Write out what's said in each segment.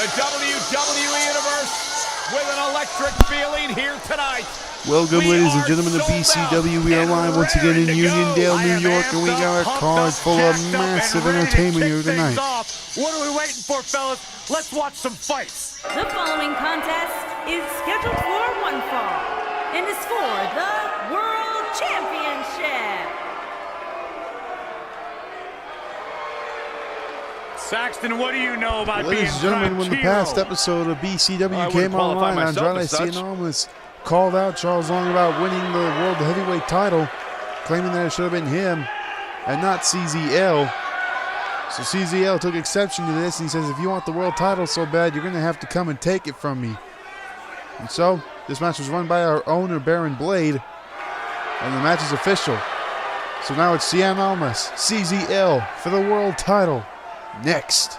The WWE Universe with an electric feeling here tonight. Welcome, ladies and gentlemen, to BCW. We are live once again in Uniondale, New York, and we got a card full of massive entertainment here tonight. What are we waiting for, fellas? Let's watch some fights. The following contest is scheduled for one fall and is for the World Championship. Saxton, what do you know about being Ladies and gentlemen, when the past episode of BCW came online, Andrade Cien was called out Charles Long about winning the World Heavyweight title, claiming that it should have been him and not CZL. So CZL took exception to this, and he says, if you want the world title so bad, you're going to have to come and take it from me. And so, this match was run by our owner, Baron Blade, and the match is official. So now it's Cien Almas, CZL, for the world title. Next.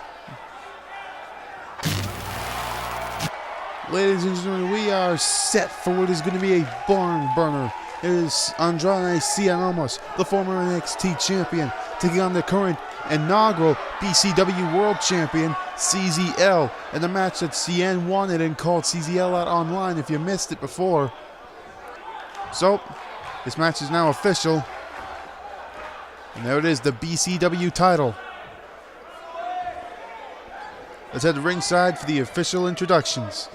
Ladies and gentlemen, we are set for what is going to be a barn burner. It is Andrade Cien Almas, the former NXT champion, taking on the current inaugural BCW World Champion, CZL, in the match that Cien wanted and called CZL out online if you missed it before. So, this match is now official. And there it is, the BCW title. Let's head to ringside for the official introductions.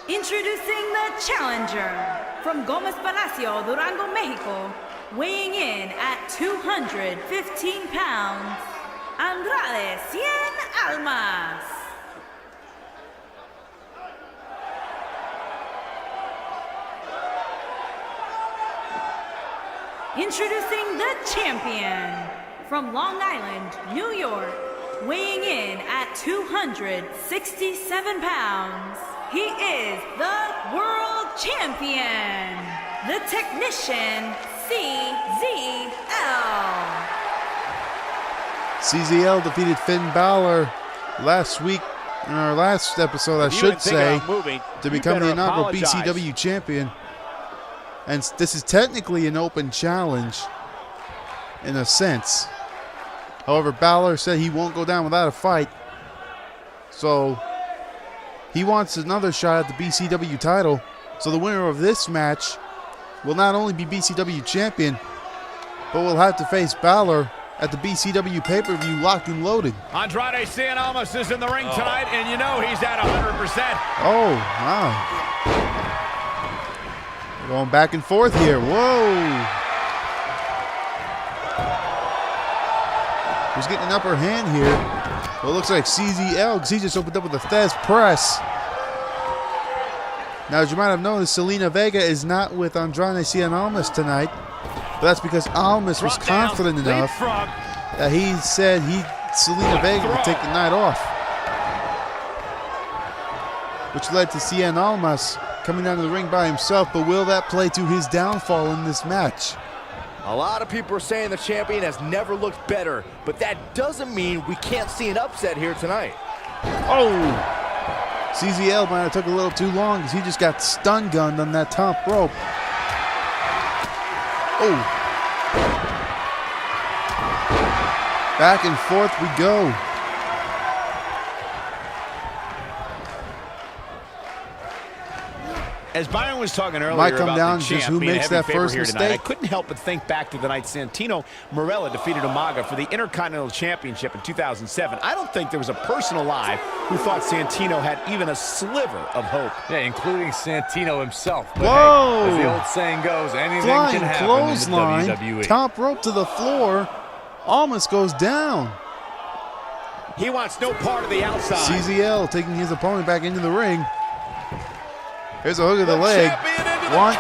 Introducing the challenger from Gomez Palacio, Durango, Mexico, weighing in at 215 pounds, Andrade Cien Almas. Introducing the champion from Long Island, New York, weighing in at 267 pounds, he is the world champion, the technician, CZL. CZL defeated Finn Balor last week, in our last episode, I should say, to become the inaugural BCW champion. And this is technically an open challenge, in a sense. However, Balor said he won't go down without a fight. So, he wants another shot at the BCW title. So the winner of this match will not only be BCW champion, but will have to face Balor at the BCW pay-per-view locked and loaded. Andrade Cien Almas is in the ring tonight, and you know he's at 100%. Oh, wow. We're going back and forth here. Whoa. He's getting an upper hand here. Well, it looks like CZL, because he just opened up with a Thez press. Now, as you might have noticed, Selena Vega is not with Andrade Cien Almas tonight. But that's because Almas was confident enough that he said Selena Vega would take the night off. Which led to Cien Almas coming down to the ring by himself. But will that play to his downfall in this match? A lot of people are saying the champion has never looked better, but that doesn't mean we can't see an upset here tonight. Oh! CZL might have took a little too long because he just got stun gunned on that top rope. Oh! Back and forth we go. As Byron was talking earlier Might come about down the just champ who being makes a heavy that favorite first here tonight, mistake. I couldn't help but think back to the night Santino Marella defeated Umaga for the Intercontinental Championship in 2007. I don't think there was a person alive who thought Santino had even a sliver of hope. Yeah, including Santino himself. But whoa! hey, as the old saying goes, anything Flying can happen clothesline, in the WWE. top rope to the floor, almost goes down. He wants no part of the outside. CZL taking his opponent back into the ring. Here's a hook of the leg. One.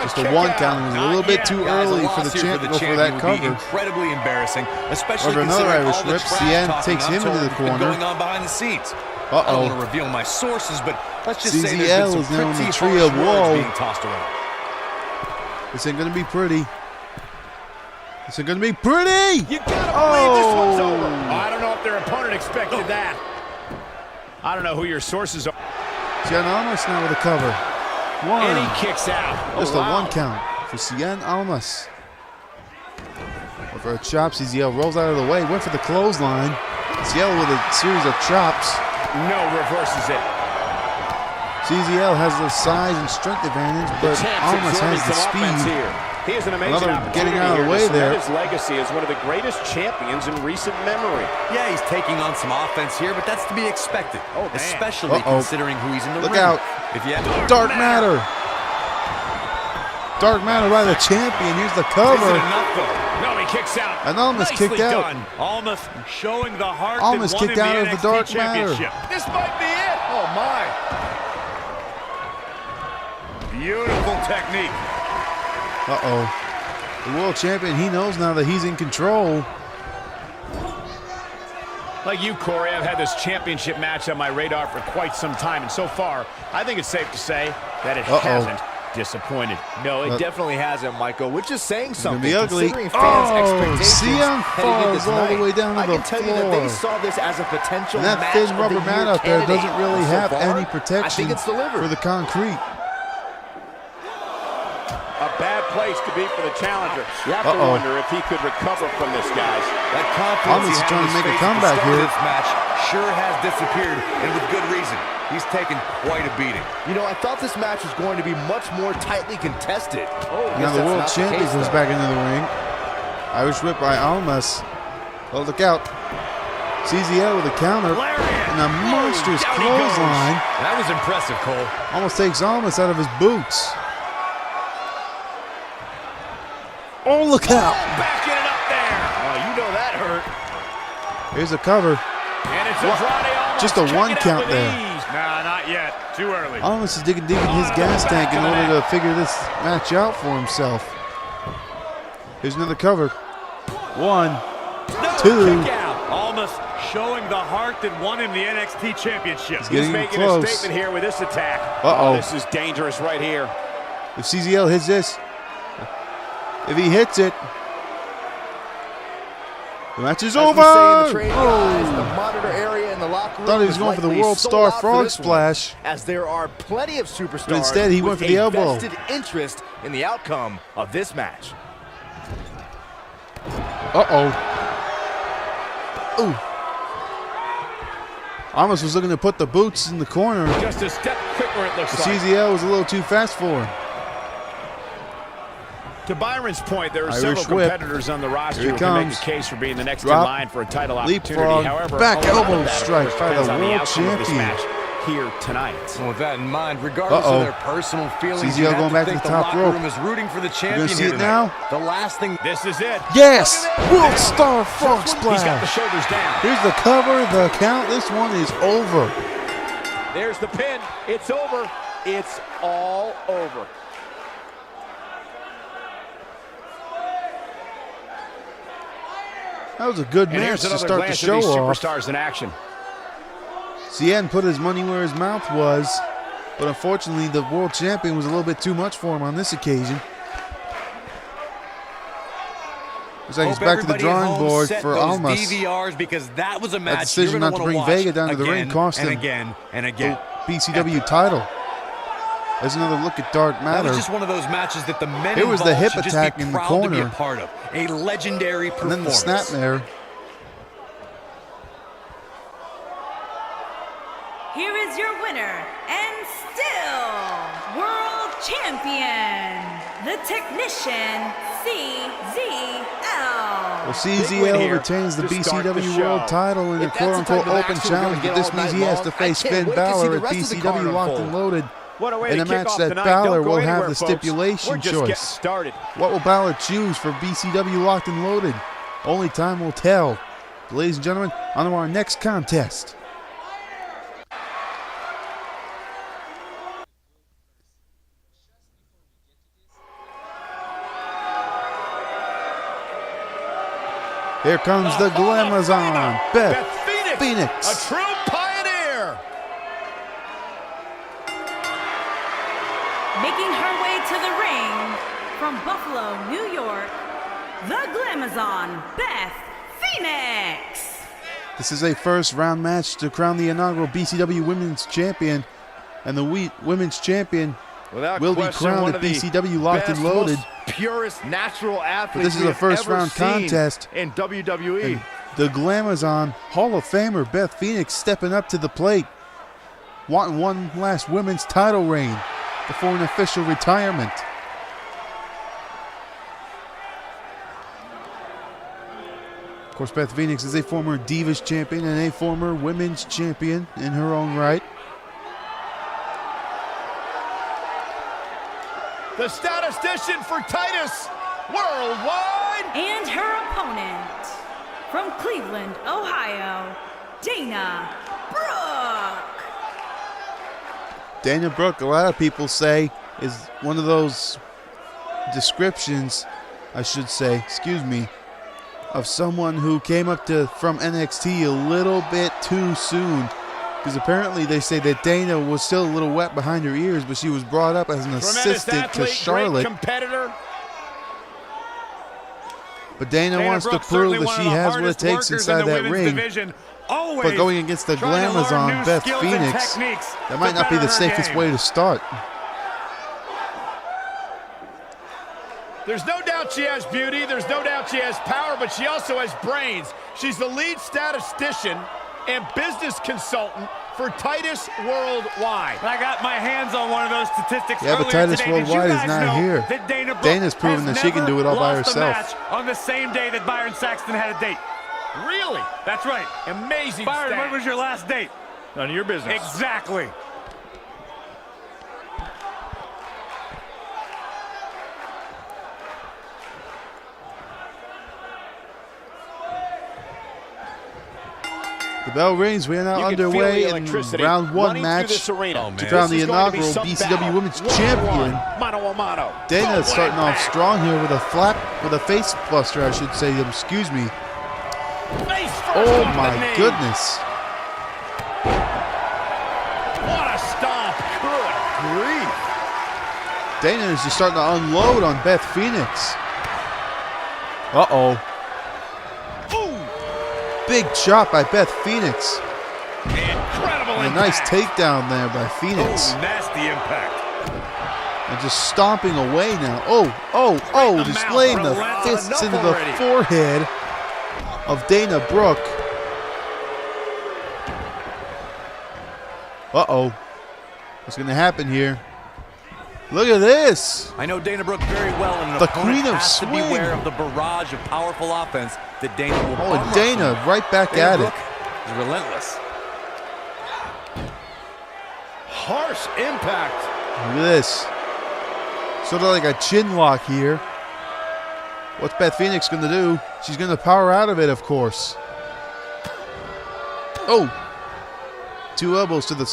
Just a one count. It was a little bit too early for the champ to go for that cover. Incredibly embarrassing, especially Over another considering Irish all the whip. trash Cien talking takes him into the corner. going on behind the scenes. I don't want to reveal my sources, but let's just say there's CZL been is some now in the pretty tree harsh of words woe. being tossed around. This ain't gonna be pretty. This ain't gonna be pretty. You gotta believe this one's over. I don't know if their opponent expected that. I don't know who your sources are. Cien Almas now with a cover. One. And he kicks out. Just a one count for Cien Almas. For a chop, CZL rolls out of the way, went for the clothesline. CZL with a series of chops. No, reverses it. CZL has the size and strength advantage, but Almas has the speed. He has an amazing Another getting out of the way there. His legacy as one of the greatest champions in recent memory. Yeah, he's taking on some offense here, but that's to be expected. Especially considering who he's in the ring. Look out. If you have Dark Matter. Dark Matter by the champion. Here's the cover. Isn't enough, though. No, he kicks out. And Almas kicked out. Almas showing the heart. Almas kicked out of the Dark Matter. This might be it. Oh, my. Beautiful technique. The world champion, he knows now that he's in control. Like you, Corey, I've had this championship match on my radar for quite some time, and so far, I think it's safe to say that it hasn't disappointed. No, it definitely hasn't, Michael, which is saying something. Be ugly. Considering fans' expectations Sian falls all the way down to the floor. I can tell you that they saw this as a potential and that match thin rubber mat out there doesn't really have any I protection think it's delivered. for the concrete. A bad place to be for the challenger. You have to wonder if he could recover from this, guys. That confidence Almas trying to make a comeback here. This match sure has disappeared, and with good reason. He's taken quite a beating. You know, I thought this match was going to be much more tightly contested. Now the world champion goes back into the ring. Irish whip by Almas. Oh, look out. CZL with a counter and a monstrous clothesline. That was impressive, Cole. Almost takes Almas out of his boots. Oh, look out. Backing it up there. Oh, you know that hurt. Here's a cover. And it's Andrade. Just a one count there. Nah, not yet. Too early. Almas is digging deep in his gas tank in order to figure this match out for himself. Here's another cover. 1, 2. Almas showing the heart that won him the NXT Championship. He's making close. A statement here with this attack. This is dangerous right here. If CZL hits this, if he hits it, the match is over. The monitor area in the locker room thought he was going for the World Star Frog Splash. As there are plenty of superstars, but instead he went for the elbow. Vested interest in the outcome of this match. Ooh. Almas was looking to put the boots in the corner. Just a step quicker, it looks like. CZL was a little too fast for him. To Byron's point, there are several competitors on the roster who can make a case for being the next in line for a title opportunity. However, back elbow strike by the world champion here tonight. And with that in mind, regardless of their personal feelings, CZL going back to the top rope. Room is rooting for the champion. You gonna see it now? The last thing. This is it. Yes, World Star Frog Splash. He's got the shoulders down. Here's the cover, the count. This one is over. There's the pin. It's over. It's all over. That was a good match to start the show off. Superstars in action. Cien put his money where his mouth was, but unfortunately the world champion was a little bit too much for him on this occasion. Looks like he's back to the drawing board for Almas. DVRs because that was a match. That decision not to bring Vega down to the ring cost him again and again. The BCW title. There's another look at Dark Matter. That was just one of those matches that the men Here was the hip should attack just be in the proud corner. To be a part of. A legendary performance. And then the snap there. Here is your winner and still world champion, the technician CZL. Well, CZL retains the BCW World title in a quote-unquote open challenge, but this means he has to face Finn Balor at BCW Locked and Loaded in a match that Balor will have the stipulation choice. What will Balor choose for BCW Locked and Loaded? Only time will tell. Ladies and gentlemen, on to our next contest. Here comes the Glamazon, Beth Phoenix. A true pioneer. Making her way to the ring from Buffalo, New York, the Glamazon, Beth Phoenix. This is a first round match to crown the inaugural BCW Women's Champion, and the Women's Champion will be crowned at BCW Locked and Loaded. Purest natural athlete. This is a first round contest in WWE. And The Glamazon Hall of Famer Beth Phoenix stepping up to the plate, wanting one last women's title reign before an official retirement. Of course, Beth Phoenix is a former Divas champion and a former women's champion in her own right. The statistician for Titus Worldwide. And her opponent, from Cleveland, Ohio, Dana Brooke. Dana Brooke, a lot of people say, is one of those descriptions, I should say, excuse me, of someone who came up from NXT a little bit too soon. Because apparently they say that Dana was still a little wet behind her ears, but she was brought up as an assistant to Charlotte. Competitor. But Dana wants to prove that she has what it takes inside that ring. But going against the Glamazon Beth Phoenix, that might not be the safest way to start. There's no doubt she has beauty, there's no doubt she has power, but she also has brains. She's the lead statistician and business consultant for Titus Worldwide. I got my hands on one of those statistics. Yeah, but Titus Worldwide is not here. Dana's proven that she can do it all by herself. On the same day that Byron Saxton had a date. Really? That's right. Amazing Byron, stat. when was your last date? None of your business. Exactly. The bell rings. We are now underway in round one match to crown the inaugural BCW Women's Champion. Mano a mano. Dana starting off strong here with a face buster, I should say. Excuse me. Oh my goodness. What a stomp. Good grief. Dana is just starting to unload on Beth Phoenix. Uh-oh. Big chop by Beth Phoenix. Incredible and a nice takedown there by Phoenix. Oh, nasty impact. And just stomping away now. Oh, displaying the fists into the forehead of Dana Brooke. Uh-oh. What's going to happen here? Look at this. I know Dana Brooke very well, and an the opponent queen of has swing. to beware of the barrage of powerful offense that Dana will Oh, and Dana right back at Brooke it. is relentless. Harsh impact. Look at this. Sort of like a chin lock here. What's Beth Phoenix going to do? She's going to power out of it, of course. Oh. 2 elbows to the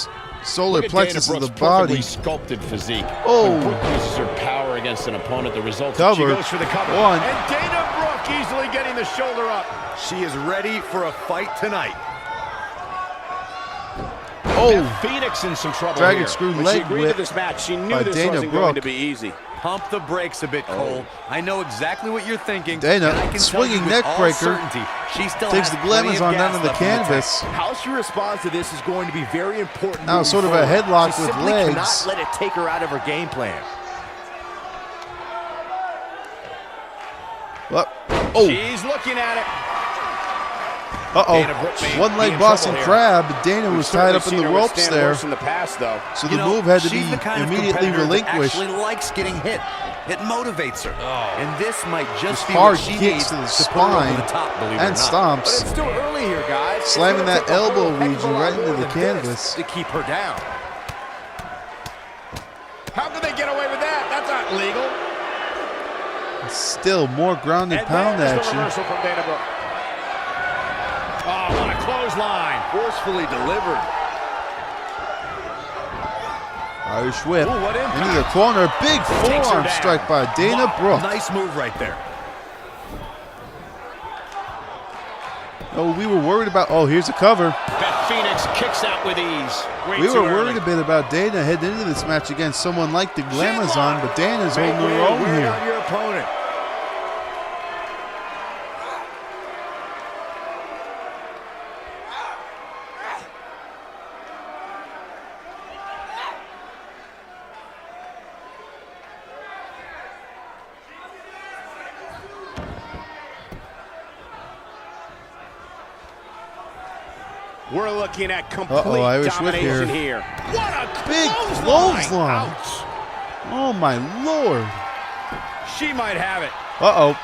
solar plexus of the body. Sculpted physique. Oh. When Brooke uses her power against an opponent, the result Covered. she goes for the cover. One. And Dana Brooke easily getting the shoulder up. She is ready for a fight tonight. Oh. Beth Phoenix in some trouble Dragon here. screw When leg she agreed whip to this match, she knew by this Dana wasn't Brooke. going to be easy. Pump the brakes a bit, Cole. I know exactly what you're thinking. Dana, and I can swinging tell you with neck all breaker. certainty, she still Takes has the plenty of Glamazon gas down to the left in tank. canvas. How she responds to this is going to be very important. Now moving sort of a forward. headlock She with simply legs. cannot let it take her out of her game plan. Oh. She's looking at it. Uh-oh. Dana Brooke may One be leg in Boston trouble here. Crab. Dana was tied up in the ropes there. In the past, though. So You the know, move had to be she's the kind of immediately competitor that relinquished. actually likes getting hit. It motivates her. And this might just be Hard what she kicks needs to the put her over spine the top, believe it or and not. But stomps. it's still early here, guys. It's Slamming gonna that take a whole elbow heck of a region lot right into more the than this canvas. to keep her down. How could they get away with that? That's not legal. Still more ground and pound there's the action. reversal from Dana Brooke. Oh, what a clothesline. Forcefully delivered. Irish whip Ooh, what impact. into the corner. Big Takes her forearm down. strike by Dana Brooke. Nice move right there. Oh, we were worried about. Oh, here's a cover. Beth Phoenix kicks out with ease. We were worried a bit about Dana heading into this match against someone like the Glamazon, but Dana's holding her own Wear here. down your opponent. We're looking at complete Irish whip domination here. What a big clothesline. Ouch. Oh, my Lord. She might have it. Uh-oh.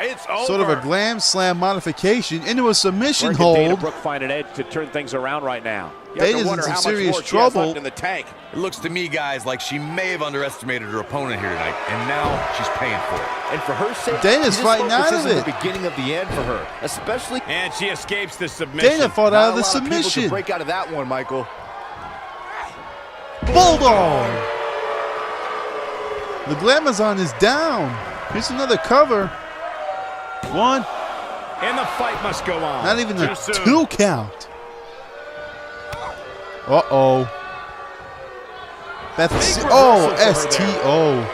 It's over. Sort of a glam slam modification into a submission Where can Dana hold. Brooke find an edge to turn things around right now? Dana's in some serious trouble. In the tank. It looks to me, guys, like she may have underestimated her opponent here tonight, and now she's paying for it. And for her sake, Dana's fighting out of it. The beginning of the end for her, especially. And she escapes the submission. Dana fought out of the submission. Can break out of that one, Michael. Bulldog. The Glamazon is down. Here's another cover. One. And the fight must go on. Not even a 2 count. Uh-oh. That's STO.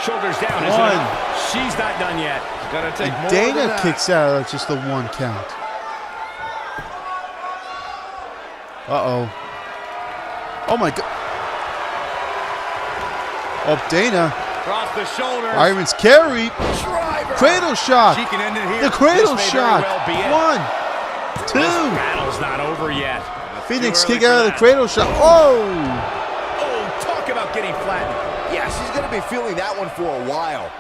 Shoulders down. One. She's not done yet. It's gonna take more Dana than that. kicks out of just the 1 count. Uh-oh. Oh, my God. Oh, Dana. Across the shoulders. Iron's carry. Driver. Cradle shot. She can end it here. The cradle This may shot. very well be it. 1, 2. This battle's not over yet. Phoenix Too early kick for out of the that. cradle shot. Oh! Oh, talk about getting flattened. Yeah, she's going to be feeling that one for a while.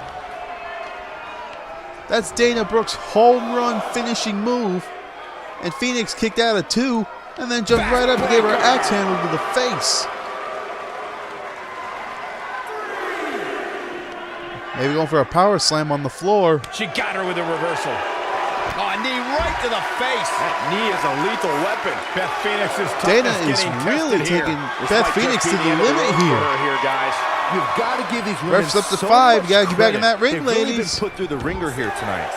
That's Dana Brooke's home run finishing move. And Phoenix kicked out of 2 and then jumped right up and gave her an axe handle to the face. Maybe going for a power slam on the floor. She got her with a reversal. Oh, a knee right to the face. That knee is a lethal weapon. Beth Phoenix's Dana toughness is getting really tested taking here. Beth Phoenix to the limit here. guys. You've got to give these women Refs up to so 5. much You got to get back in that credit. ring, They've really ladies. been put through the ringer here tonight.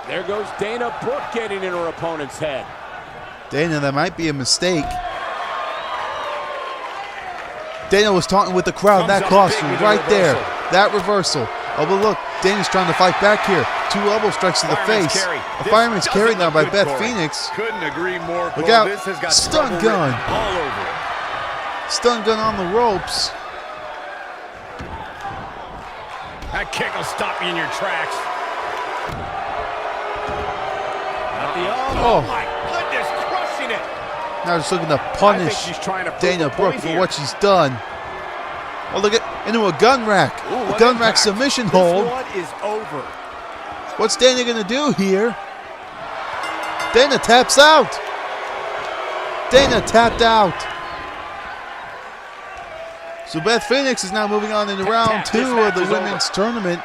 There goes Dana Brooke getting in her opponent's head. Dana, that might be a mistake. Dana was taunting with the crowd. Comes That up cost big him with the right there. reversal. That reversal. Oh, but look, Dana's trying to fight back here. 2 elbow strikes to the Fireman's face. carry. A This fireman's doesn't carry now look by good, Beth Corey. Phoenix. Couldn't agree more, Cole. Look out. This has got Stun trouble gun. written all over it. Stun gun on the ropes. That kick will stop you in your tracks. Oh. My goodness, crushing it. Now just looking to I think punish she's trying to prove Dana a Brooke point for here. what she's done. Oh, look at into a gun rack. Ooh, A what gun impact. rack submission This hold. one is over. What's Dana going to do here? Dana taps out. Dana tapped out. So Beth Phoenix is now moving on into round 2 of the women's tournament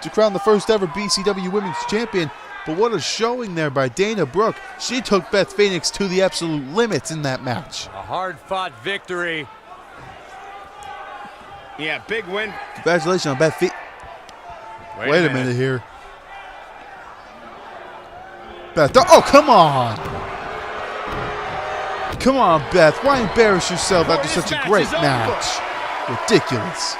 to crown the first ever BCW Women's Champion. But what a showing there by Dana Brooke. She took Beth Phoenix to the absolute limits in that match. A hard-fought victory. Yeah, big win. Congratulations on Beth Phoenix. Wait a minute here. Beth, oh, come on. Come on, Beth. Why embarrass yourself after This such a match great is over. match? Ridiculous.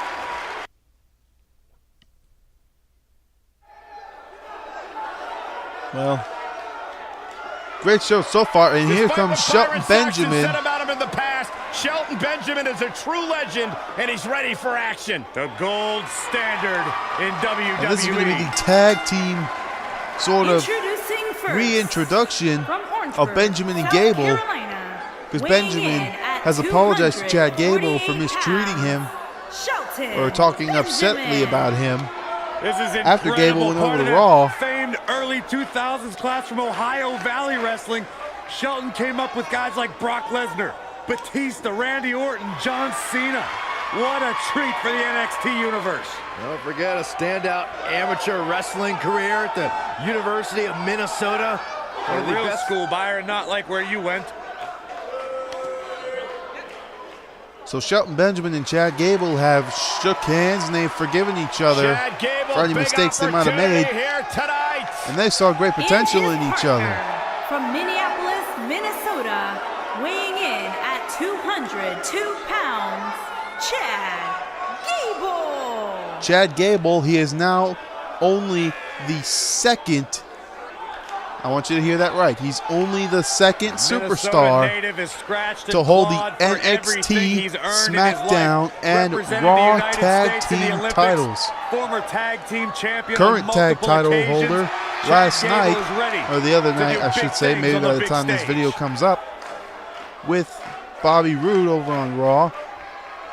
Well, great show so far, and here Despite comes what Shelton Byron Saxton Benjamin. said about him in the past, Shelton Benjamin is a true legend, and he's ready for action. The gold standard in WWE. And this is going to be the tag team sort of Introducing first, reintroduction from of Orangeburg, Benjamin and South Gable, Carolina, because weighing Benjamin in at has apologized to Chad Gable for 248 mistreating him pounds, Shelton or talking Benjamin. upsetly about him. This is After Gable went over Part to of that Raw. Famed early 2000s class from Ohio Valley Wrestling. Shelton came up with guys like Brock Lesnar, Batista, Randy Orton, John Cena. What a treat for the NXT universe. Don't forget a standout amateur wrestling career at the University of Minnesota. One A of the real best school buyer, not like where you went. So Shelton Benjamin and Chad Gable have shook hands and they've forgiven each other Chad Gable, for any big mistakes they might have made. opportunity here tonight. And they saw great potential And in his each other. partner, from Minneapolis, Minnesota, weighing in at 202 pounds, Chad Gable. Chad Gable, he is now only the second I want you to hear that right. He's only the second superstar to hold the NXT, SmackDown, and Raw Tag Team titles. Former tag team champion, current tag title holder last night, or the other night, I should say, maybe by the time this video comes up, with Bobby Roode over on Raw.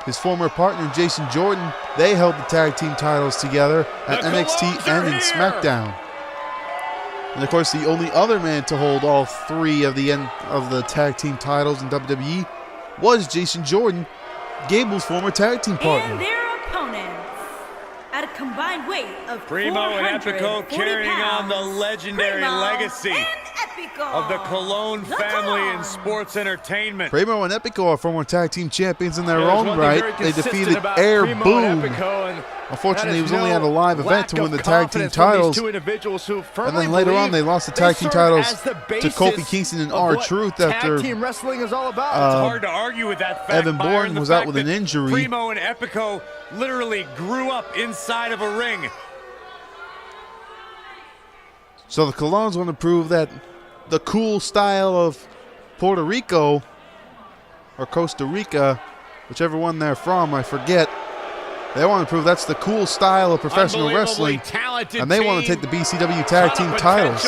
His former partner, Jason Jordan, they held the tag team titles together at NXT and in SmackDown. And of course, the only other man to hold all three of the tag team titles in WWE was Jason Jordan, Gable's former tag team partner. And their opponents, at a combined weight of Primo and Epico carrying on the legendary legacy of the Colon family in sports entertainment. Primo and Epico are former tag team champions in their own right. They defeated Air Boom. Unfortunately, he was only at a live event to win the tag team titles. And then later on, they lost the tag team titles to Kofi Kingston and R-Truth after team wrestling is all about. It's hard to argue with that fact. Evan Bourne was out with an injury. Primo and Epico literally grew up inside of a ring. So the Colons want to prove that the cool style of Puerto Rico or Costa Rica, whichever one they're from, I forget. They want to prove that's the cool style of professional wrestling, and they want to take the BCW Tag Team titles.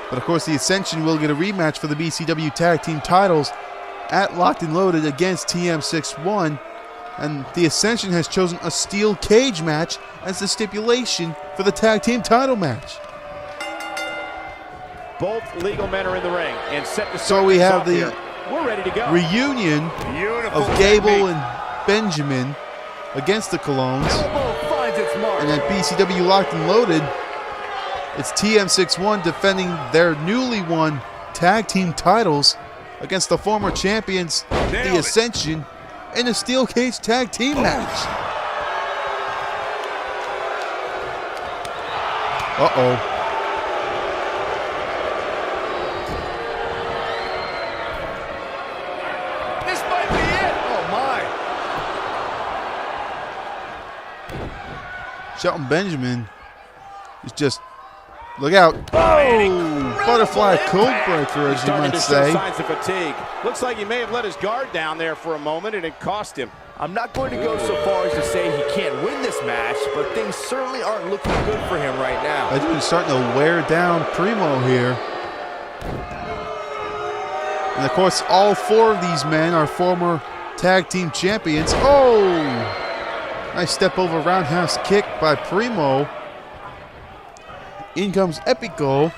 But of course, the Ascension will get a rematch for the BCW Tag Team titles at Locked and Loaded against TM61, and the Ascension has chosen a steel cage match as the stipulation for the Tag Team title match. Both legal men are in the ring and set to start. So we have the We're ready to go. reunion of Gable and Benjamin against the Colons. And at BCW Locked and Loaded, it's TM61 defending their newly won tag team titles against the former champions, the Ascension, in a steel cage tag team match. Uh-oh. Shelton Benjamin is just, look out. Oh, butterfly code breaker, as you might say. Signs of fatigue. Looks like he may have let his guard down there for a moment, and it cost him. I'm not going to go so far as to say he can't win this match, but things certainly aren't looking good for him right now. I think he's starting to wear down Primo here. And of course, all four of these men are former tag team champions. Oh! Nice step over roundhouse kick by Primo. In comes Epico.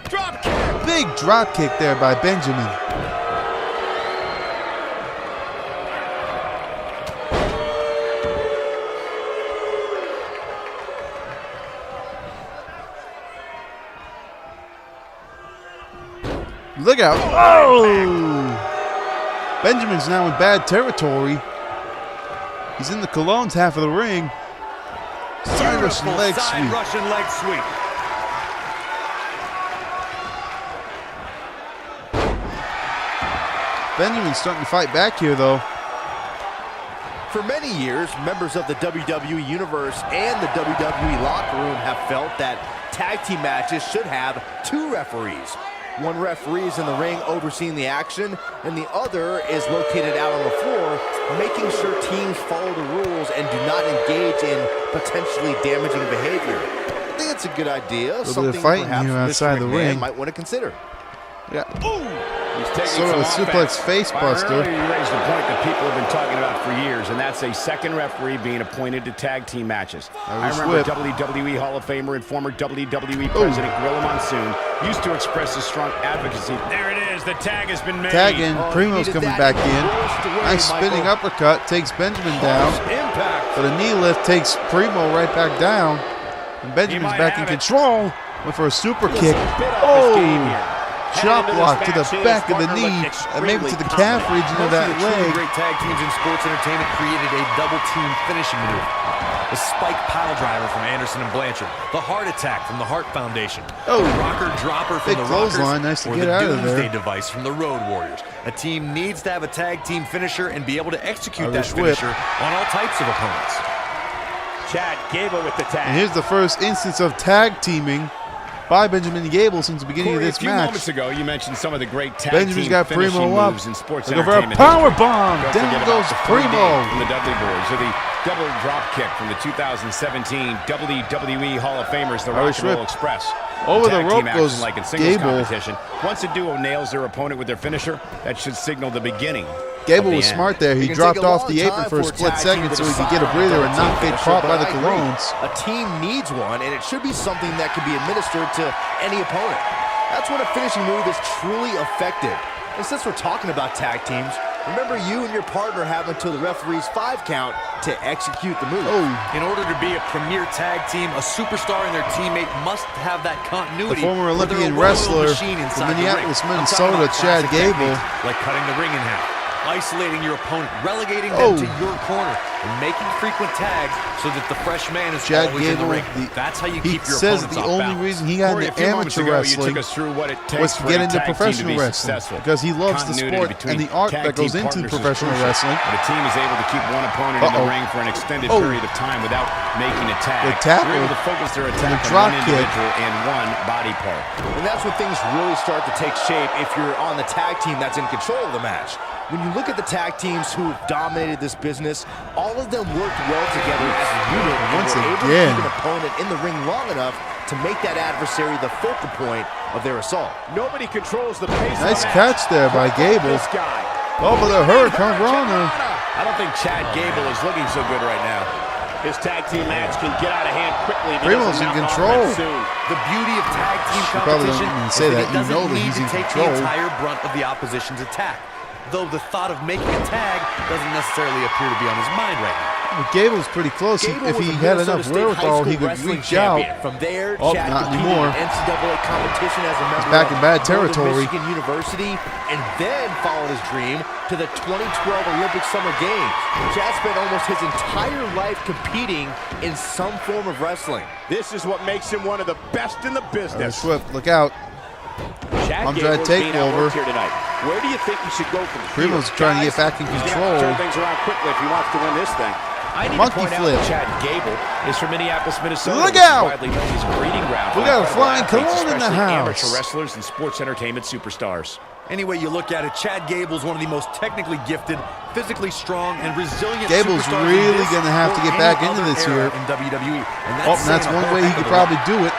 Drop kick. Big drop kick there by Benjamin. Look out. Oh! Benjamin's now in bad territory. He's in the Cologne's half of the ring. Side Russian leg sweep. Russian leg sweep. Benjamin's starting to fight back here, though. For many years, members of the WWE Universe and the WWE locker room have felt that tag team matches should have two referees. One referee is in the ring overseeing the action, and the other is located out on the floor, making sure teams follow the rules and do not engage in potentially damaging behavior. I think it's a good idea. Something perhaps here outside the ring might want to consider. Yeah. He's sort of a suplex face buster. You raised the point that people have been talking about for years, and that's a second referee being appointed to tag team matches. I remember WWE Hall of Famer and former WWE President Gorilla Monsoon used to express a strong advocacy. There it is. The tag has been made. Tag in. Primo's coming back in. Nice spinning uppercut takes Benjamin down. But a knee lift takes Primo right back down. And Benjamin's back in control. Went for a super kick. Oh! Chop block to the back of the knee and maybe to the calf region of that leg. Great tag teams in sports entertainment created a double team finishing maneuver. The spike pile driver from Anderson and Blanchard. The heart attack from the Hart Foundation. Oh, the rocker dropper from big the Rockers. Clothesline, nice to or get the out of Doomsday there. device from the Road Warriors. A team needs to have a tag team finisher and be able to execute Irish that finisher on all types of opponents. Chad Gable with the tag. And here's the first instance of tag teaming by Benjamin Gable since the beginning of this a few match. moments ago, you mentioned some of the great tag Benjamin's team got finishing Primo up. moves in sports Looking for a entertainment power history. bomb. Don't Down forget goes about the Primo. from the Dudley Boys, or the double drop kick from the 2017 WWE Hall of Famers, the Rock and Roll Express. Over the Tag rope team goes action like in singles Gable. competition. Once a duo nails their opponent with their finisher, that should signal the beginning. Gable of the was end. smart there. He It can dropped take a off long the apron time for a for a split tag second team so to he could get a decide breather on and a not team get finisher, caught but by the I agree. colognes. A team needs one, and it should be something that can be administered to any opponent. That's when a finishing move is truly effective. And since we're talking about tag teams, remember you and your partner have until the referee's 5 count to execute the move. In order to be a premier tag team, a superstar and their teammate must have that The continuity. former where they're a Olympian well-oiled wrestler machine from inside the ring. Minneapolis, I'm talking Minnesota, about Chad classic Gable. techniques like cutting the ring in half, isolating your opponent, relegating them to your corner, and making frequent tags so that the fresh man is Chad always in the Gable, ring. That's how you he keep your says opponents the off only balance. reason he got Corey, into a few moments amateur ago, wrestling you took us through what it takes was to for get a into tag team to professional be wrestling successful. because he loves the Continuity sport between and the art tag that goes team into partners is professional crucial. wrestling. But a team is able to keep one opponent in the ring for an extended period of time without making a tag. The tackle They're able to focus their and attack the on drop one kick. individual and one body part. And that's when things really start to take shape if you're on the tag team that's in control of the match. When you look at the tag teams who have dominated this business, all of them worked well together as a unit and Once were able to again. keep an opponent in the ring long enough to make that adversary the focal point of their assault. Nobody controls the pace Nice of the catch match. there by Gable. This guy. Oh, but a Hurricane Rana. I don't think Chad Gable is looking so good right now. His tag team match can get out of hand quickly. if he Primo's doesn't in mount control. offense soon. The beauty of tag team You probably don't competition even is say that that. it You doesn't know that need he's to in take control. the entire brunt of the opposition's attack. Though the thought of making a tag doesn't necessarily appear to be on his mind right now. But Gable's pretty close. Gable If was he a had Minnesota enough State wherewithal, high he school could wrestling reach out. champion. From there, Oh, Chad not competed anymore. in NCAA competition as a member back in of bad Northern territory. Michigan University, and then followed his dream to the 2012 Olympic Summer Games. Chad spent almost his entire life competing in some form of wrestling. This is what makes him one of the best in the business. Swift, look out. Chad I'm Gable trying to is take being over. outworked here tonight. Where do you think he should go from here? Primo's trying to get Guys, back in he's gonna control. turn things around quickly if he wants to win this thing. I need Monkey to point flip. out that Chad Gable is from Minneapolis, Minnesota. Look which is out! widely known as a breeding ground for We got a incredible flying athletes, cologne in the especially house. amateur wrestlers and sports entertainment superstars. Any way you look at it, Chad Gable's one of the most technically gifted, physically strong, and resilient Gable's superstars in really this gonna have to or get any back into other this era here. in WWE. And Oh, and that's saying a one whole way he heck could of a lot. probably do it.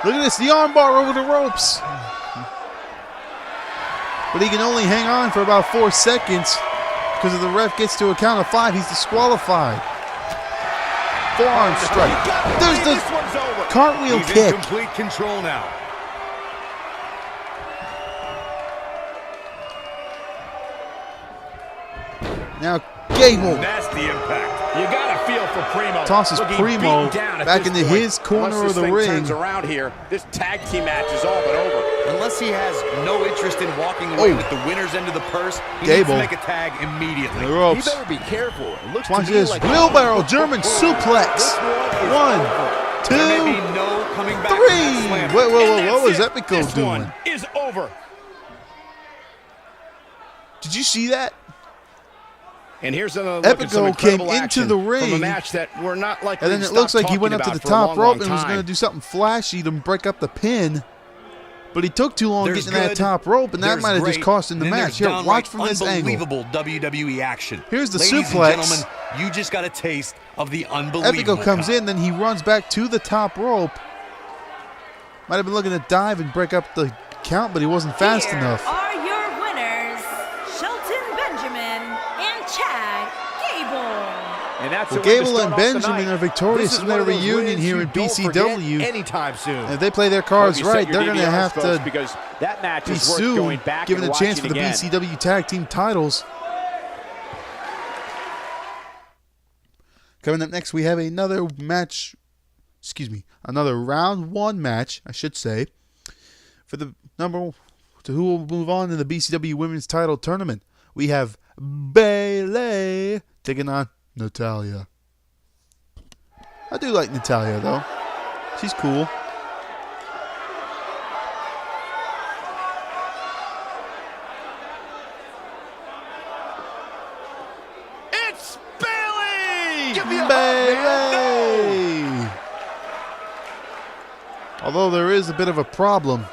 Look at this, the armbar over the ropes. But he can only hang on for about 4 seconds because if the ref gets to a count of 5, he's disqualified. Forearm strike. There's the This one's over. cartwheel He's in kick. complete control now. Now Gable Nasty impact. You got to feel for Primo. tosses Looking Primo beat down at back this into point. his corner Once of this the thing ring. turns around here, this tag team match is all but over. Unless he has no interest in walking away Oh. with the winner's end of the purse, he Gable. needs to make a tag immediately. The He ropes. better be careful. It looks Watch to me this. like Wheelbarrow German This suplex. one is 1, over. There may 2, be no coming back from that 3. slam. Whoa, what was That's Epico it. This doing? one is over. Did you see that? And here's another look at some Epico came incredible into action the from a ring, match that we're not likely and then to it stop looks like he talking went up to about the for a top long, rope long and was time. going to do something flashy to break up the pin. But he took too long There's getting to that good, top rope, and that there's might have just great, cost him the and then match. there's Here, watch downright from this angle. unbelievable WWE action. Here's the Ladies suplex. and gentlemen, you just got a taste of the unbelievable Epico comes kind. in, then he runs back to the top rope. Might have been looking to dive and break up the count, but he wasn't fast Here enough. are your winners, Shelton Benjamin and Chad Gable. And that's Well, the way to Gable start and off the Benjamin night. are victorious This is in one their of those reunion wins here you in don't forget BCW. anytime soon. If they play their cards Hope you set right, your they're going to DVRs, have folks, to because that match be is worth going soon back given and a chance for watching the again. BCW tag team titles. Coming up next, we have another match. Excuse me, another round 1 match, I should say, for the number to who will move on in the BCW Women's Title Tournament. We have Bayley taking on Natalya. I do like Natalya though; she's cool. It's Bayley! Give me a hug, man. Bayley. Although there is a bit of a problem.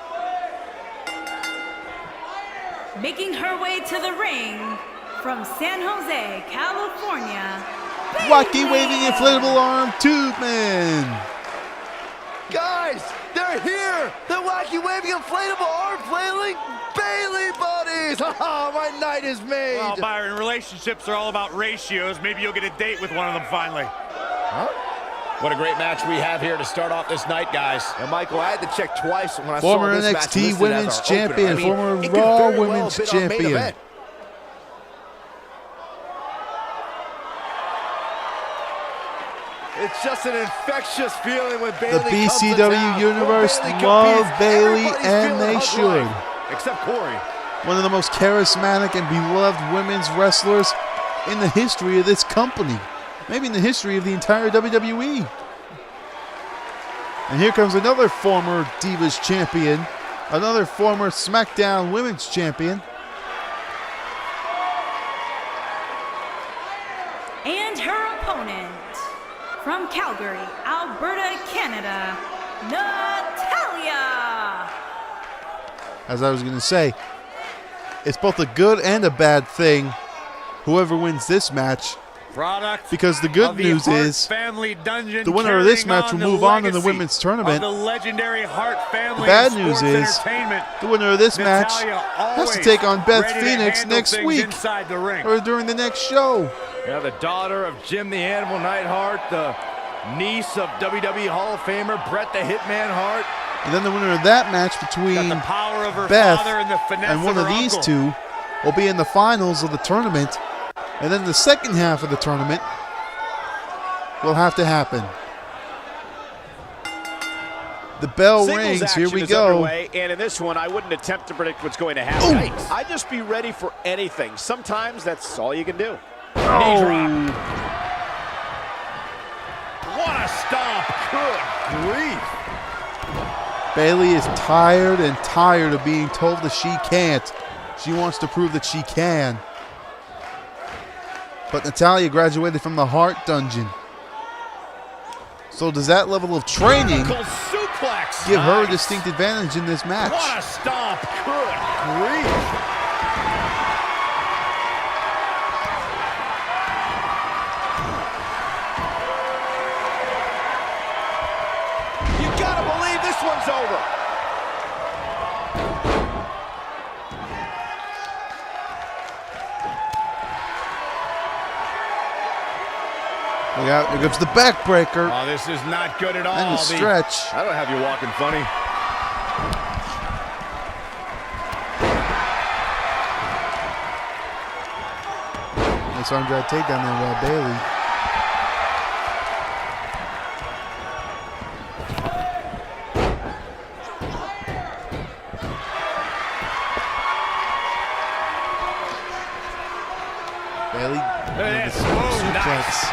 Making her way to the ring from San Jose, California, Wacky waving inflatable arm tube man. Guys, they're here! The wacky waving inflatable arm flailing Bailey buddies! Oh, my night is made! Well, Byron, relationships are all about ratios. Maybe you'll get a date with one of them finally. Huh? What a great match we have here to start off this night, guys. And Michael, I had to check twice when I Former saw this match NXT listed Women's as our Champion, opener. I mean, former it could Raw very well Women's have been our main Champion. event. It's just an infectious feeling when Bailey The comes to BCW town. universe When Bailey love competes, Bailey, everybody's and feeling they her should. life, except Corey. One of the most charismatic and beloved women's wrestlers in the history of this company. Maybe in the history of the entire WWE. And here comes another former Divas champion. Another former SmackDown Women's champion. and her opponent from Calgary, Alberta, Canada, Natalya. As I was going to say, it's both a good and a bad thing, whoever wins this match. Product Because the good of the news Hart is family dungeon the winner of this carrying match will on the move on in the legacy women's tournament. of the legendary Hart family. The bad in news sports is entertainment. the winner of this match Natalya has to always take on Beth ready to Phoenix handle next things week inside the ring. or during the next show. Yeah, the daughter of Jim the Animal Neidhart, the niece of WWE Hall of Famer Bret the Hitman Hart. And then the winner of that match Got between the power of her Beth father and the finesse and one of her these uncle. two will be in the finals of the tournament. And then the second half of the tournament will have to happen. The bell Singles rings. action Here we is go. underway, and in this one, I wouldn't attempt to predict what's going to happen. I'd just be ready for anything. Sometimes that's all you can do. Knee drop. What a stomp. Good grief. Bailey is tired and tired of being told that she can't. She wants to prove that she can. But Natalya graduated from the Hart Dungeon. So does that level of training Vertical suplex. give her a Nice. distinct advantage in this match? What a stomp. Good grief. You gotta believe this one's over. Look out, here comes the backbreaker Oh, this is not good at all. and the stretch. I don't have you walking funny. Nice arm drag takedown there by Bailey. Bailey with the suplex.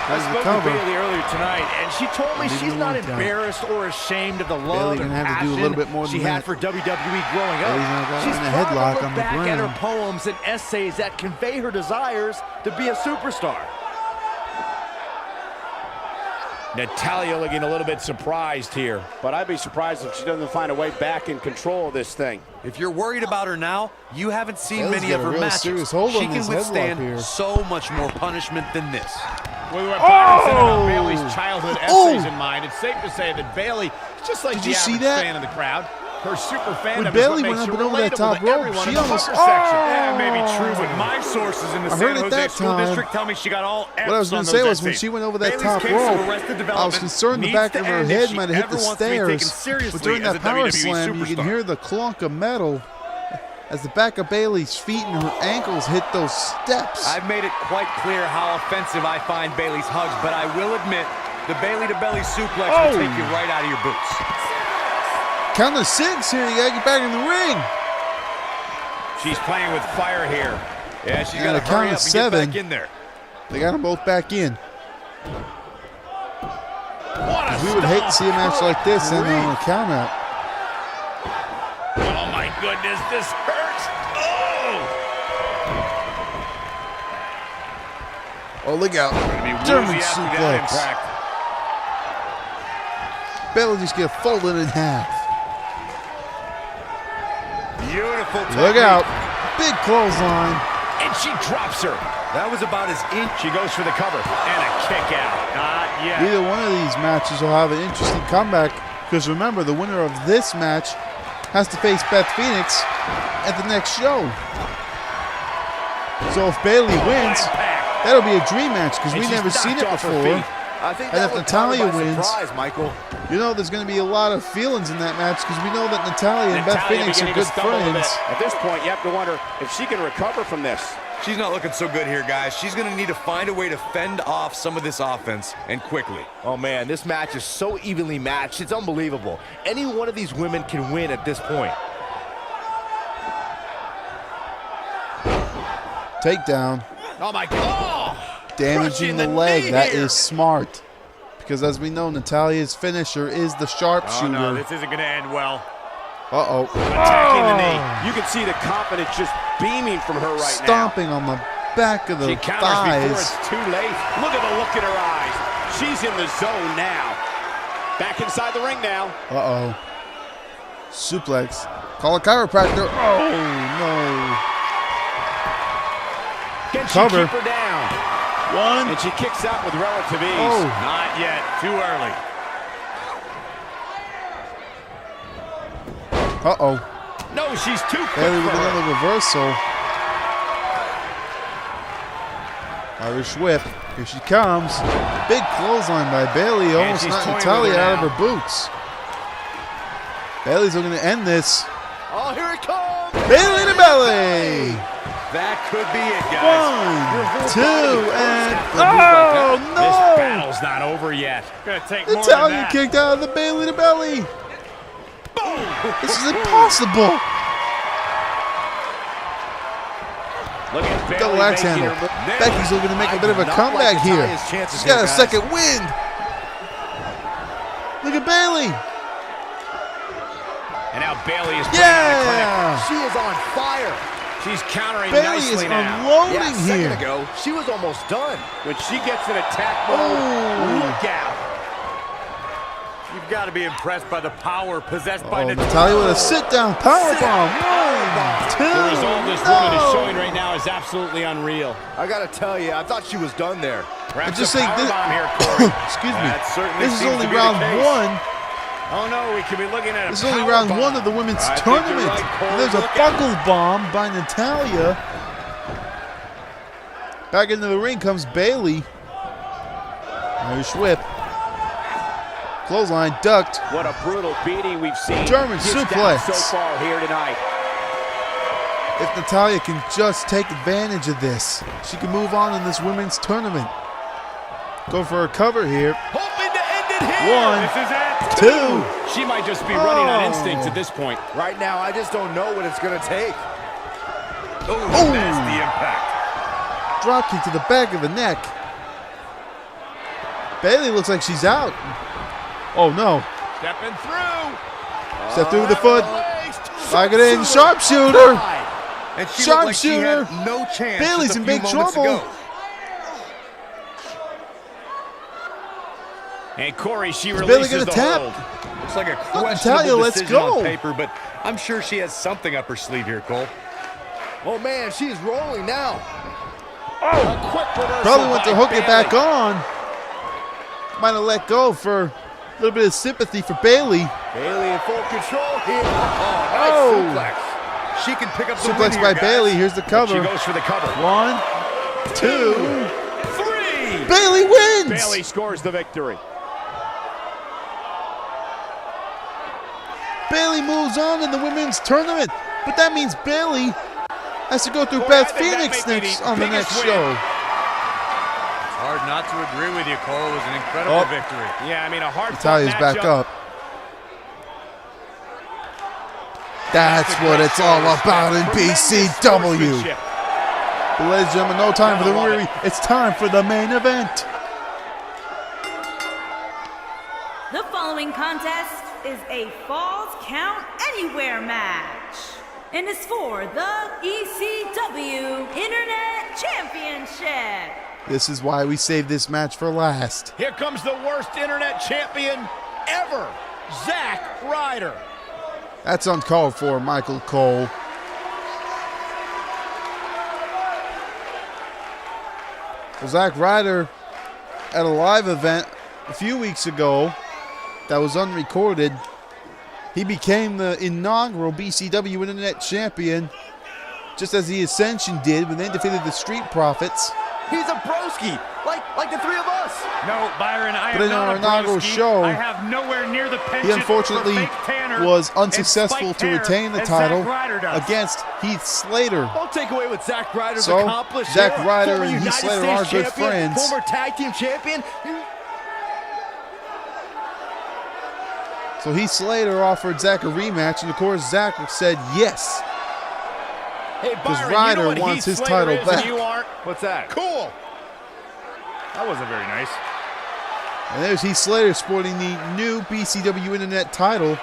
I There's the spoke cover. to Bailey earlier tonight, and she told me Leave she's it not alone, Cal. embarrassed or ashamed of the love Bailey and gonna have to passion do a little bit more than she that. had for WWE growing up. Bailey's now got her She's in a proud headlock to on look the back at her ground. poems and essays that convey her desires to be a superstar. Natalya looking a little bit surprised here, but I'd be surprised if she doesn't find a way back in control of this thing. If you're worried about her now, you haven't seen Bailey's many got of a her real matches. serious hold She on can this headlock withstand here. so much more punishment than this. With what Byron said about Oh! Bailey's childhood Oh! essays in mind, it's safe to say that Bailey is just like Did the you see average that? fan of the crowd. Her super fandom When is Bailey what went makes up her and over that relatable top to rope, everyone she in the almost- upper section. Yeah, maybe true, but my sources in the I heard San it Jose that School time. District tell me she got all F's What I was going going to to say was when she went over that Bailey's top case of rope, arrested I was development concerned the needs back to of her end if head she might have hit ever the wants to be taken stairs. seriously But during as that a power WWE slam, you can superstar. hear the clunk of metal as the back of Bailey's feet and her ankles hit those steps. I've made it quite clear how offensive I find Bailey's hugs, but I will admit the belly-to-belly suplex Oh! will take you right out of your boots. Count of 6 here. You got to get back in the ring. She's playing with fire here. Yeah, she's And got a to count hurry of up and 7. get back in there. They got them both back in. What a We would hate to stomp. see a match like this and Grief. on a count out. Oh my goodness, this hurts. Oh! Oh, look out. Gonna be German woozy after that suplex. impact. Bailey just get folded in half. Beautiful technique. Look out. Big clothesline. And she drops her. That was about as in. She goes for the cover. And a kick out. Not yet. Either one of these matches will have an interesting comeback, because remember, the winner of this match has to face Beth Phoenix at the next show. So if Bailey wins, that'll be a dream match, because we've never seen it before. I think And that if was Natalya caught by wins, surprise, Michael. you know there's going to be a lot of feelings in that match, because we know that Natalya and Beth Phoenix are beginning to good stumble a bit. friends. At this point, you have to wonder if she can recover from this. She's not looking so good here, guys. She's going to need to find a way to fend off some of this offense, and quickly. Oh, man, this match is so evenly matched. It's unbelievable. Any one of these women can win at this point. Takedown. Oh, my God. Damaging the leg. That is smart. Because as we know, Natalya's finisher is the sharpshooter. Oh, no, this isn't going to end well. Uh-oh. Attacking the knee. You can see the confidence just beaming from her right Stomping on the back of the now. She counters before thighs. it's too late. Look at the look in her eyes. She's in the zone now. Back inside the ring now. Uh-oh. Suplex. Call a chiropractor. Oh, no. Can she Cover. keep her down? One. And she kicks out with relative ease. Oh. Not yet. Too early. Uh-oh. No, she's too quick Bailey for with her. another reversal. Irish whip. Here she comes. Big clothesline by Bailey. Almost she's knocked toying with Natalya her out of now. her boots. Bailey's looking to end this. Oh, here it comes. Bailey to belly. That could be it, guys. 1, 2, and This oh battle's not over yet. Gonna take no! more than Natalya that. kicked out of the Bailey to belly. This is impossible. Look at Bailey Double axe making handle. her move. Becky's looking to make a bit of a Not comeback like here. Natalya's chances She's got here, a guys. second wind. Look at Bailey. And now Bailey is putting on a clinic. Yeah. She is on fire. She's countering Bailey is nicely now. unloading Yeah, a second here. ago, she was almost done. When she gets in attack mode, Oh. look out. You've got to be impressed by the power possessed by Oh, Natalya. Natalya with a sit-down powerbomb. 1, 2, The result this woman is no. showing right now is absolutely unreal. I gotta tell you, I thought she was done there. Perhaps just a think this- powerbomb here, Corey. Excuse me. That certainly This is seems only to be the round case. 1. Oh no, we could be looking at a This is only round powerbomb. 1 of the women's I think you're tournament. right, Cole. And there's a Look out. buckle bomb by Natalya. Back into the ring comes Bailey. Irish whip. Clothesline ducked. What a brutal beating we've seen. German Gets down suplex. so far here tonight. If Natalya can just take advantage of this, she can move on in this women's tournament. Go for a cover here. Hoping to end it here. 1, This is it. 2. She might just be running on Oh. instinct at this point. Right now, I just don't know what it's gonna take. Oh, Oh. nasty impact. Drop kick to the back of the neck. Bailey looks like she's out. Oh no. Stepping through. Step through the foot. Legs. Lock it in. Sharpshooter. And she looked like she Sharpshooter. had no chance. Bailey's just a in few big moments trouble. ago. And Corey, she Bailey releases gonna the tap? hold. Looks like a Natalya, questionable let's decision go. on paper, but I'm sure she has something up her sleeve here, Cole. Oh man, she is rolling now. A quick reversal Probably went to by hook it back Bailey. on. Might have let go for a little bit of sympathy for Bailey. Bailey in full control here. Oh, nice Oh. suplex. She can pick up the win Suplex here, by guys. Bailey. Here's the She cover. goes for the cover. 1, 2. 3. Bailey wins. Bailey scores the victory. Bailey moves on in the women's tournament, but that means Bailey has to go through Boy, Beth I think that Phoenix may be next the on the biggest next win. show. It's hard not to agree with you, Cole. It was an incredible Oh. victory. Yeah, I mean a hard Natalya's back up. That's what it's all about in BCW. But ladies and gentlemen, no time for the weary. It's time for the main event. The following contest is a Falls Count Anywhere match and is for the ECW Internet Championship. This is why we saved this match for last. Here comes the worst internet champion ever, Zack Ryder. That's uncalled for, Michael Cole. Well, Zack Ryder at a live event a few weeks ago that was unrecorded, he became the inaugural BCW Internet Champion, just as the Ascension did when they defeated the Street Profits. He's a broski, like the three of us. No, Byron, I But am in our not a inaugural broski. show, I have nowhere near the penchant he unfortunately for fake tanner was and unsuccessful spiked to hair retain the as title Zack Ryder does. against Heath Slater. Don't take away what Zack Ryder's So, accomplished. Zack here. Ryder Former and Heath United Slater States are good champion, friends. Former tag team champion. So Heath Slater offered Zack a rematch, and of course Zack said yes. Hey, Because Byron, Ryder you know what wants Heath his Slater title is and back. you aren't? What's that? Cool. That wasn't very nice. And there's Heath Slater sporting the new BCW Internet title.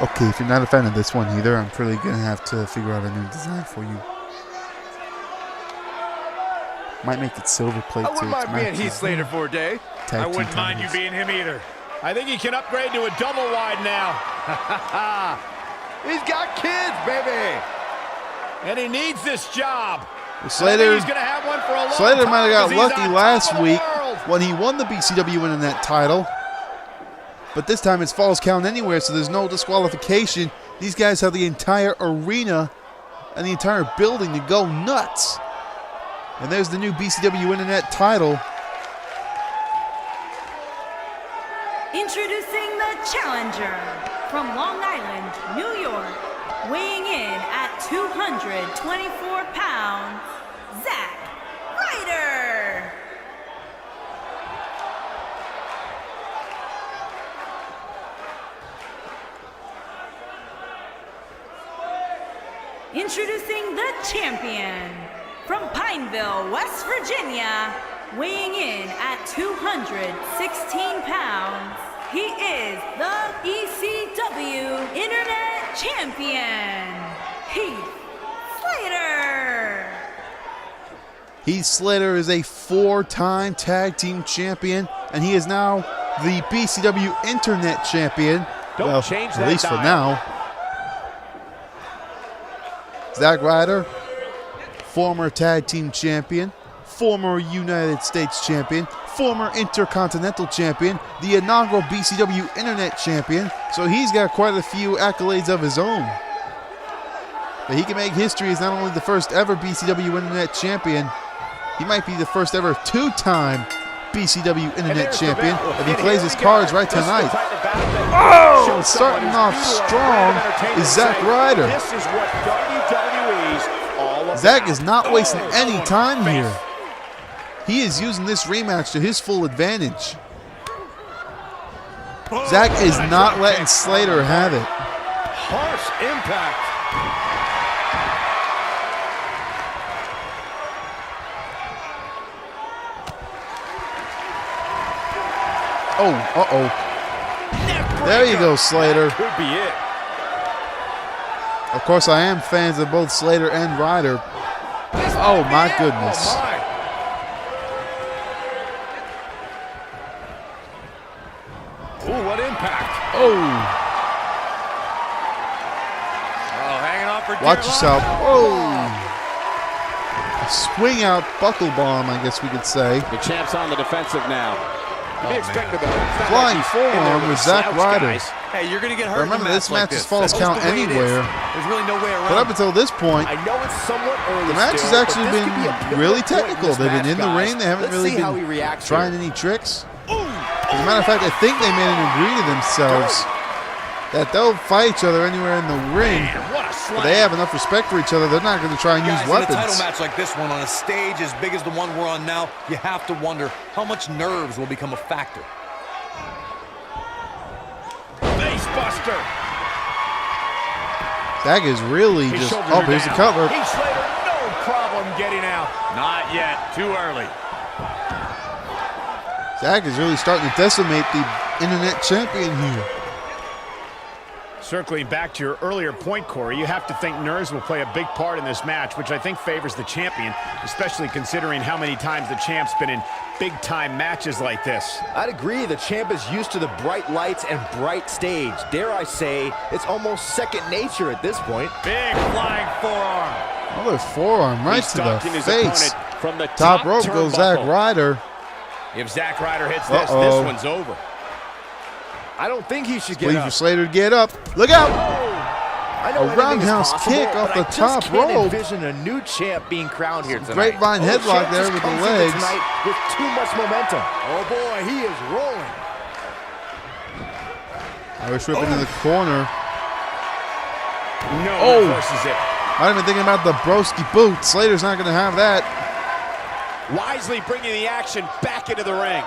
Okay, if you're not a fan of this one either, I'm probably going to have to figure out a new design for you. Might make it silver plate I too. wouldn't mind being Heath Slater for a day. Tag I team wouldn't mind you titles. being him either. I think he can upgrade to a double wide now. He's got kids, baby. And he needs this job. Well, Slater, he's going to have one for a long Slater time might have got 'cause he's lucky on last top of the week world. when he won the BCW Internet title. But this time it's falls count anywhere, so there's no disqualification. These guys have the entire arena and the entire building to go nuts. And there's the new BCW Internet title. Introducing the challenger from Long Island, New York, weighing in at 224 pounds, Zack Ryder. Introducing the champion from Pineville, West Virginia, weighing in at 216 pounds, he is the ECW Internet Champion, Heath Slater. Heath Slater is a 4-time tag team champion, and he is now the BCW Internet Champion. Don't change at that least for dial. now. Zack Ryder, former tag team champion, former United States champion, former Intercontinental champion, the inaugural BCW Internet champion. So he's got quite a few accolades of his own. But he can make history as not only the first ever BCW Internet champion, he might be the first ever 2-time BCW Internet champion if he plays his cards right tonight. Oh! Starting off strong is Zack Ryder. This is what WWE's all about. Zack is not wasting any time here. He is using this rematch to his full advantage. Zack is not letting Slater have it. Harsh impact. Oh, uh-oh. There you go, Slater. Could be it. Of course, I am fans of both Slater and Ryder. Oh, my goodness. Ooh, what impact. Oh, Oh, hanging on for dear watch life. yourself. Oh. A swing out buckle bomb, I guess we could say. The champ's on the defensive now. To be expected, though. It's not Flying like he's in there forearm with Zack slouch, Ryder. guys. Hey, you're going to get hurt. Remember, in a this match is like falls That's count the way it is. anywhere. There's really no way around But up it. until this point, I know it's somewhat early the match still, has actually but this been could be a pivotal really point in technical. this They've been match, in the guys. ring. They haven't Let's really see how he been reacts trying here. any tricks. As a matter of fact, I think they made an agreement to themselves that they'll fight each other anywhere in the ring. What a But slam. they have enough respect for each other. They're not going to try and use Guys, in a title weapons. match like this one, on a stage as big as the one we're on now, you have to wonder how much nerves will become a factor. Face buster. Zack is really His just. shoulders Oh, are here's the down. cover. Heath Slater, no problem getting out. Not yet. Too early. Zack is really starting to decimate the Internet champion here. Circling back to your earlier point, Corey, you have to think nerves will play a big part in this match, which I think favors the champion, especially considering how many times the champ's been in big-time matches like this. I'd agree. The champ is used to the bright lights and bright stage. Dare I say, it's almost second nature at this point. Big flying forearm. Another forearm right to the his face. From the Top rope goes Zack Ryder. If Zack Ryder hits this, this one's over. I don't think he should get Waiting up. for Slater to get up. Look out! I know A roundhouse kick off the top I rope. can't envision a new champ being crowned here tonight. Grapevine headlock champ there just with the comes into legs. tonight with too much momentum. Oh boy, he is rolling. Irish whip into the corner. No, reverses it. Might have been thinking about the broski boot. Slater's not going to have that. Wisely bringing the action back into the ring.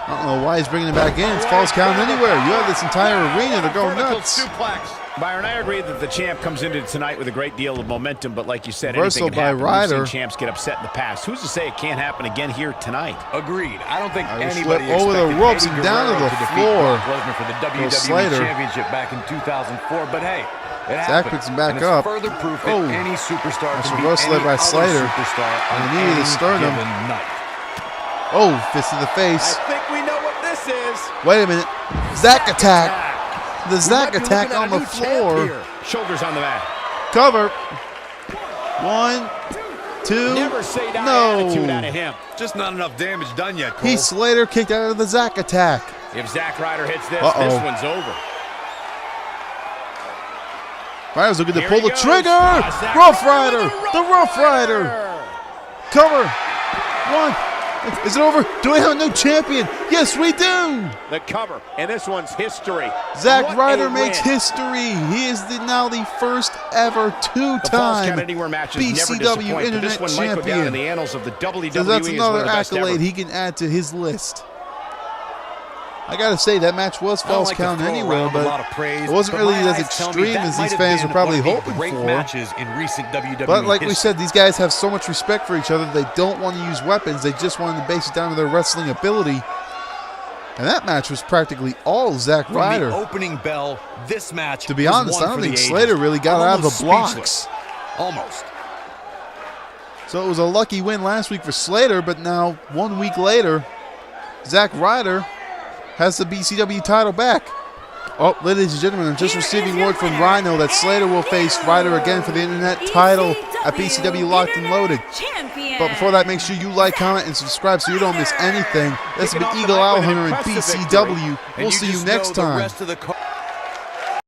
I don't know why he's bringing it back in. It's falls count anywhere. You have this entire arena to go nuts. Suplex. Byron, I agree that the champ comes into tonight with a great deal of momentum, but like you said, Reversal anything can happen. by Ryder. We've seen champs get upset in the past. Who's to say it can't happen again here tonight? Agreed. I don't think Irish anybody whip over the expected ropes Eddie and down to Guerrero the defeat floor. Brock Lesnar for the WWE Slater. Championship back in 2004, but hey, it Zach happened. puts him back And it's up. further proof that Oh. any superstar That's can a beat reversal any by other Slater. superstar on And he needed any a sternum. given night. Oh, fist to the face. I think we know what this is. Wait a minute. Zack attack. The Zack might be attack looking at on a the new champ floor. here. Shoulders on the mat. Cover. 1, 2. Never say die attitude out No. of him. Just not enough damage done yet, Cole. Heath Slater kicked out of the Zack attack. If Zack Ryder hits this, Uh-oh. this one's over. Ryder's looking to Here pull he the goes. trigger. Zack Rough Ryder Rider. with The Rough Rider. Cover. 1. Is it over? Do we have a new champion? Yes, we do. The cover, and this one's history. Zack What Ryder a makes win. history. He is now the first ever The Falls two-time Count Anywhere matches never BCW disappoint, but Internet this one might go down in the champion. annals of the WWE So that's as one another of the best accolade ever. he can add to his list. I gotta say, that match was I don't Falls like to Count throw Anywhere, around a but lot of praise, it wasn't but really my as eyes tell me extreme that as might these have fans been were probably one of the hoping great for. matches in recent WWE But like we history. said, these guys have so much respect for each other, they don't want to use weapons. They just wanted to base it down to their wrestling ability. And that match was practically all Zack From Ryder. the opening bell, this match To be was honest, one I don't for think the Slater ages. really got I'm out of the almost blocks. speechless. Almost. So it was a lucky win last week for Slater, but now 1 week later, Zack Ryder has the BCW title back. Oh, ladies and gentlemen, I'm just receiving word from Rhino that Slater will face Ryder again for the Internet title at BCW Locked and Loaded. But before that, make sure you like, comment, and subscribe so you don't miss anything. This has been Eagle Owl Hunter and BCW. We'll see you next time.